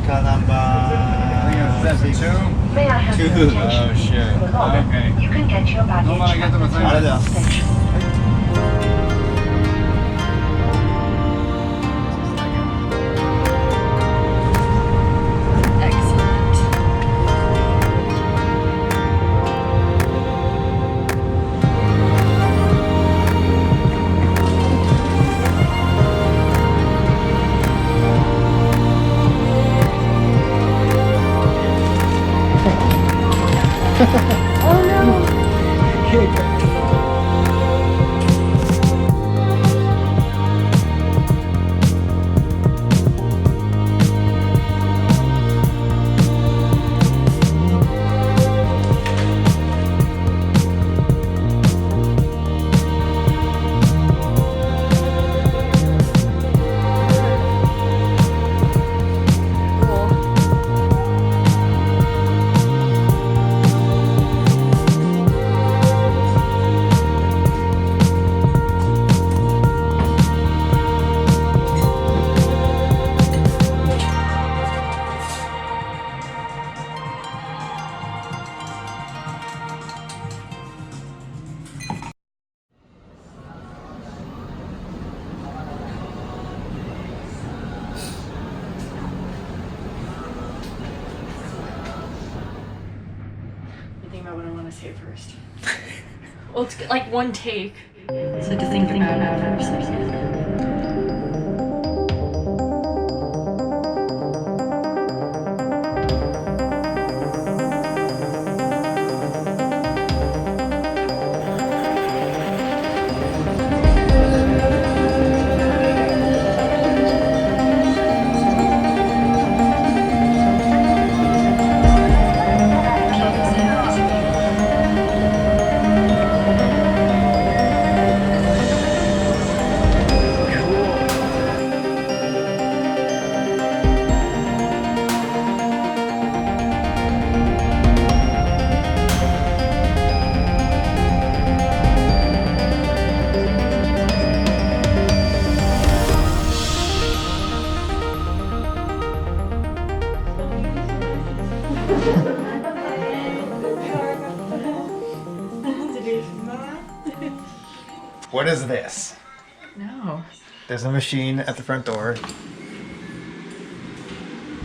car number. That's a two? May I have Two. your attention? Oh shit. Okay. You can get your baggage at the Alright. station. Oh no! Think about what I want to say first. Well, it's like one take, so to think about it first. What is this? No. There's a machine at the front door.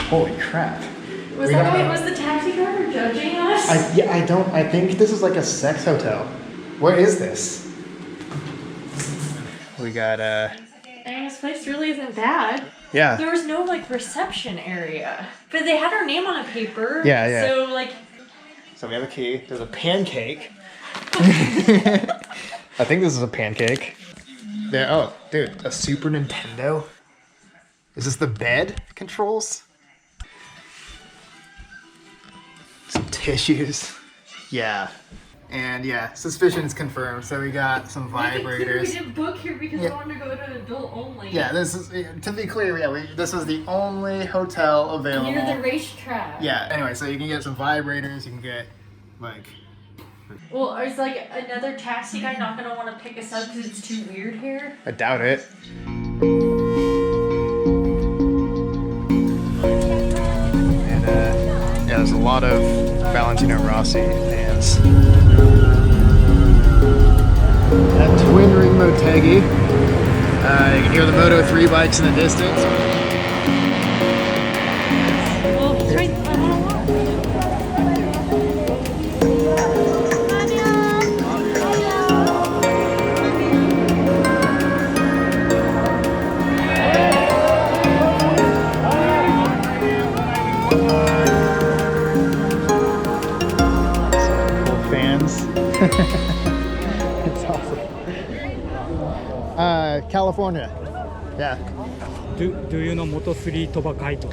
Holy crap. Was that why it was the taxi driver judging us? I think this is like a sex hotel. What is this? We got Dang, this place really isn't bad. yeah. There was no like reception area, but they had our name on a paper. Yeah, yeah. So like, So we have a key. There's a pancake. I think this is a pancake. There. Oh, dude, a Super Nintendo. Is this the bed controls? Some tissues. Yeah. And yeah, suspicion is confirmed. So we got some vibrators. we didn't book here because Yeah. we wanted to go to adult only. Yeah, this is, to be clear, yeah, this was the only hotel available. Near the racetrack. Yeah, anyway, so you can get some vibrators, you can get, like... Well, is like another taxi guy not gonna want to pick us up because it's too weird here? I doubt it. And, yeah, there's a lot of Valentino Rossi fans. That twin ring Motegi. You can hear the Moto 3 bikes in the distance. Well, it's right. I want to walk. Cool fans. It's awesome. California. Yeah. Do you know Moto3 Tobakaito?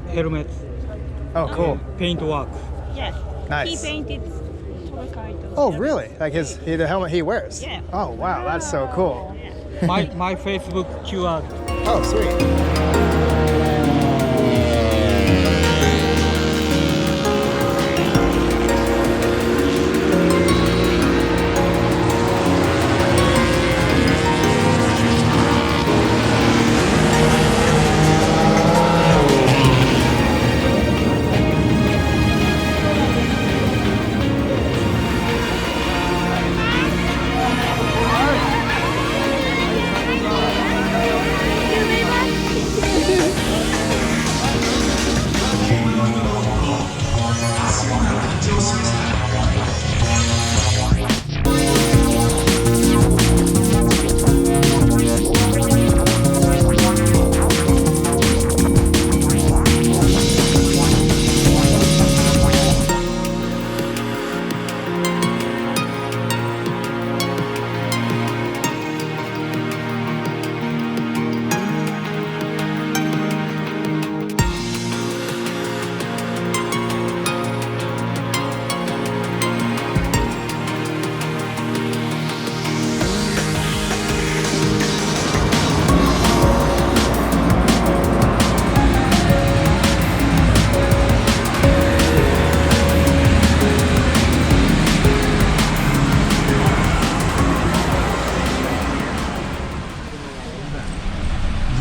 Helmets. Oh, cool. Paint work. Yes. Nice. He painted Tobakaito. Oh, really? Like the helmet he wears? Yeah. Oh, wow, that's so cool. My Facebook QR. Oh, sweet.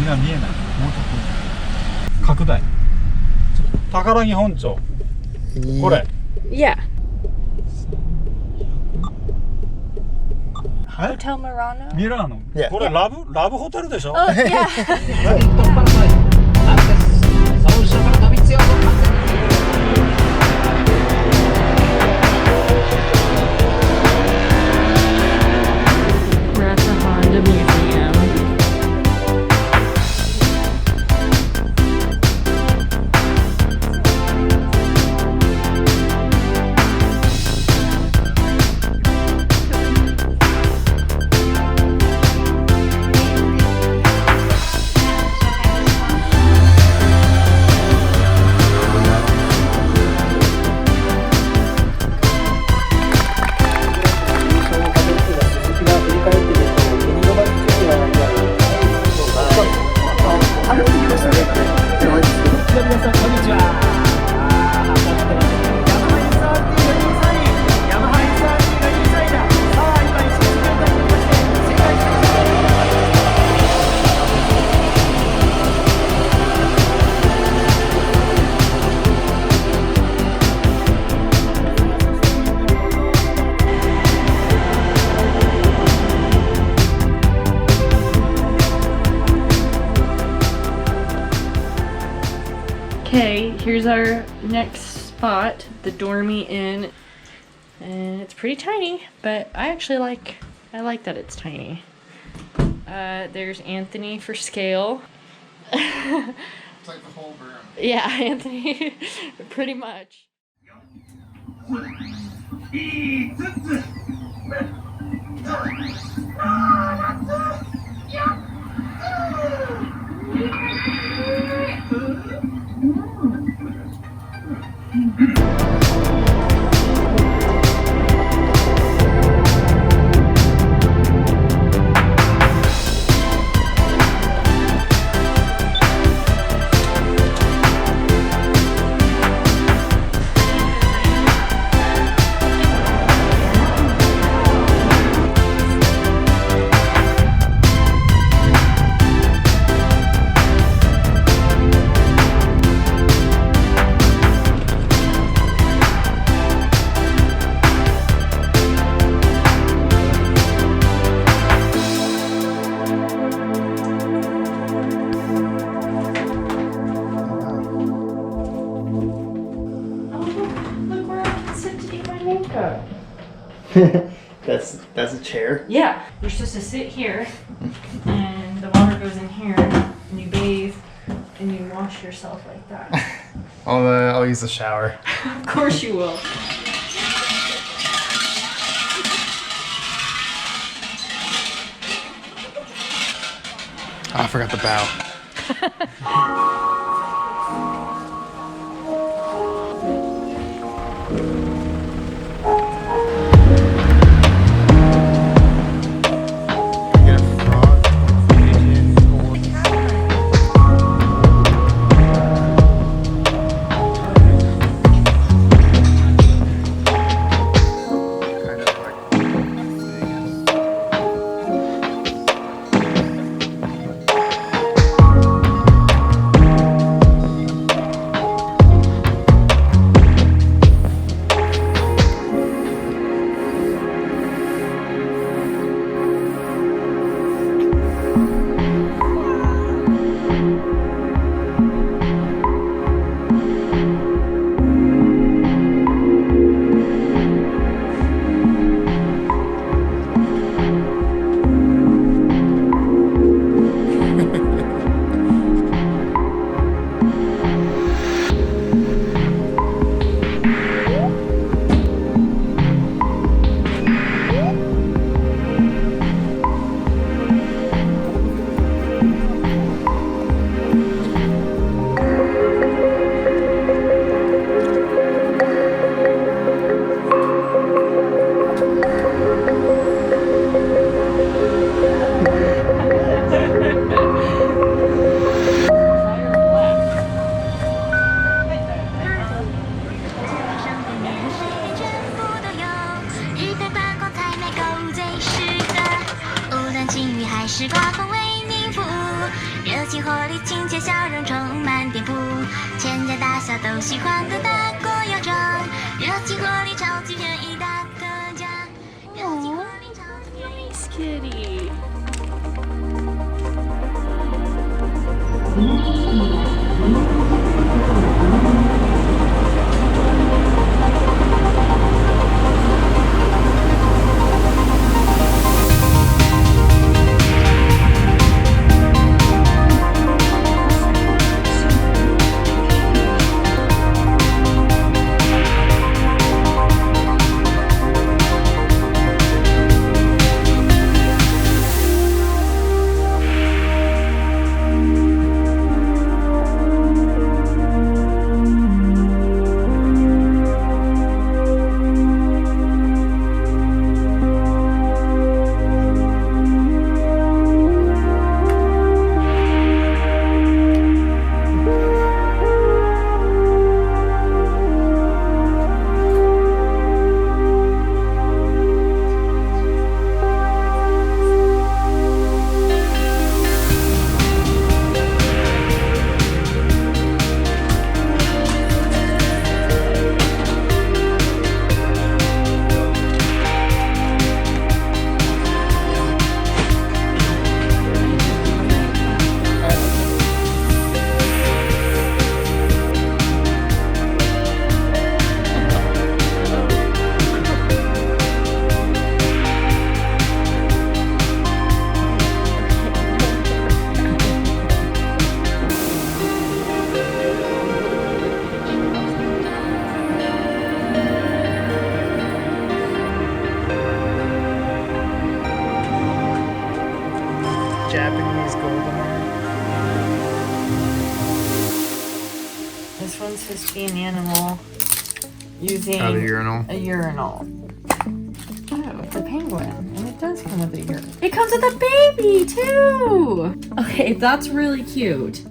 が見えない。もうちょっと拡大。宝木本町。これ。 Yeah. はい。 Hotel Murano. ミラーノ。 Yeah. これラブホテルでしょ。 Oh yeah. we're at the Honda Museum. Okay, here's our next spot, the Dormy Inn. And it's pretty tiny, but I like that it's tiny. There's Anthony for scale. It's like the whole room. Yeah, Anthony, pretty much. That's a chair. Yeah, you're supposed to sit here, and the water goes in here, and you bathe, and you wash yourself like that. I'll use the shower. Of course you will. Oh, I forgot the bow. Get a frog, pigeon, or kind of like 起活力，亲切笑容充满店铺，全家大小都喜欢的大锅药妆，热气活力，超级便宜大特价，热气活力，超级便宜。 Nice kitty. Japanese golden hair. This one's supposed to be an animal using Oh, the urinal. a urinal. Oh, it's a penguin. And it does come with a urinal. It comes with a baby, too! Okay, that's really cute.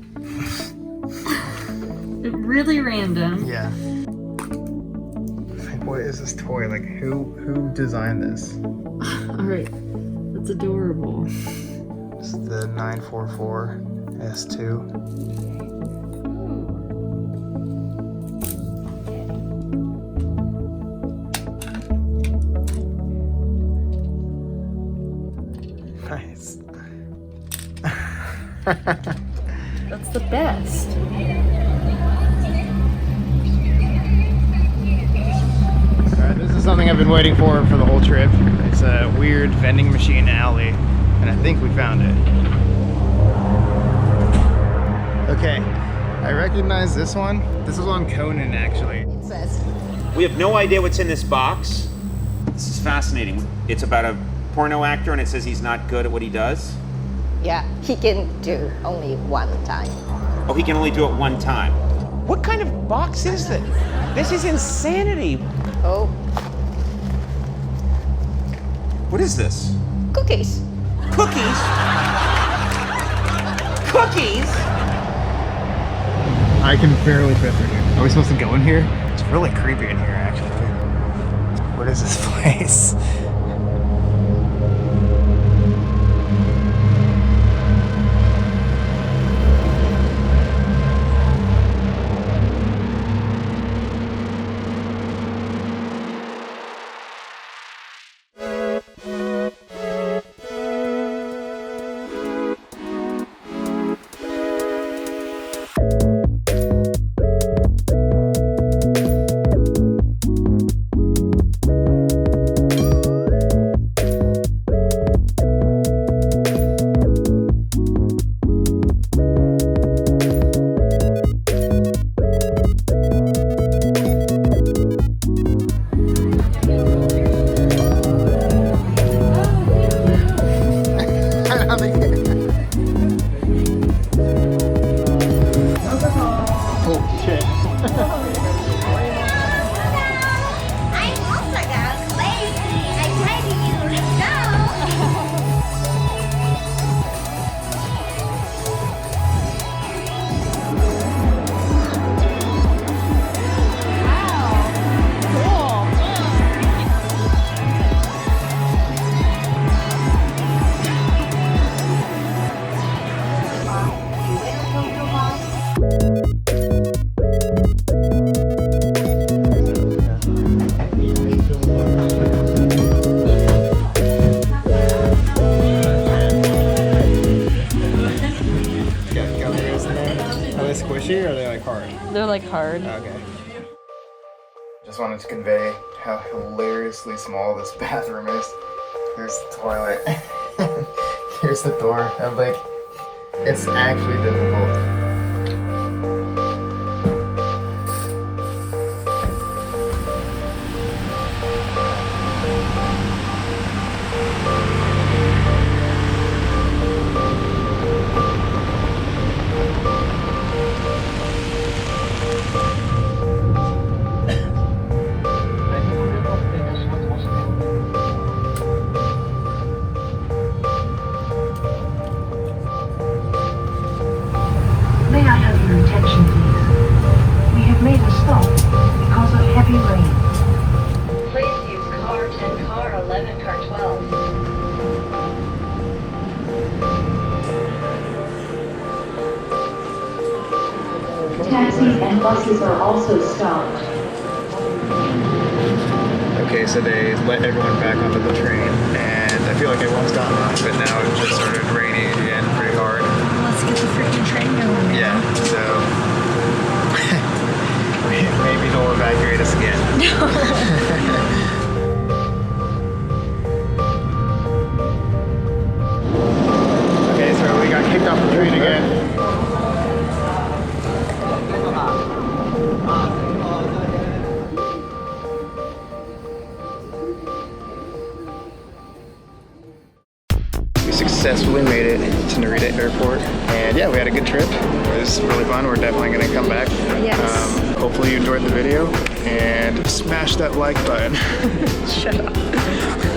Really random. Yeah. Like, what is this toy? Like, who designed this? Alright, that's adorable. It's the 944 S2. Nice. That's the best. Alright, this is something I've been waiting for the whole trip. It's a weird vending machine alley, and I think we found it. Okay, I recognize this one. This was on Conan, actually. It says, We have no idea what's in this box. This is fascinating. It's about a porno actor and it says he's not good at what he does. yeah, he can do only one time. Oh, he can only do it one time. What kind of box is this? This is insanity. Oh, What is this? cookies. Cookies? Cookies? I can barely fit through here. Are we supposed to go in here? It's really creepy in here, actually. What is this place? squishy or are they like hard? They're like hard. Okay. Just wanted to convey how hilariously small this bathroom is. Here's the toilet. Here's the door. I'm like, it's actually difficult. May I have your attention, please? We have made a stop because of heavy rain. Please use car 10, car 11, car 12. Taxis and buses are also stopped. Okay, so they let everyone back onto the train, and I feel like everyone's gotten off, but now it just started raining again pretty hard. Let's get the freaking train going. Yeah, so maybe they'll evacuate us again. Okay, so we got kicked off the train again. We successfully made it to Narita Airport, and yeah, we had a good trip. It was really fun. We're definitely going to come back. Yes. Hopefully you enjoyed the video, and smash that like button. Shut up.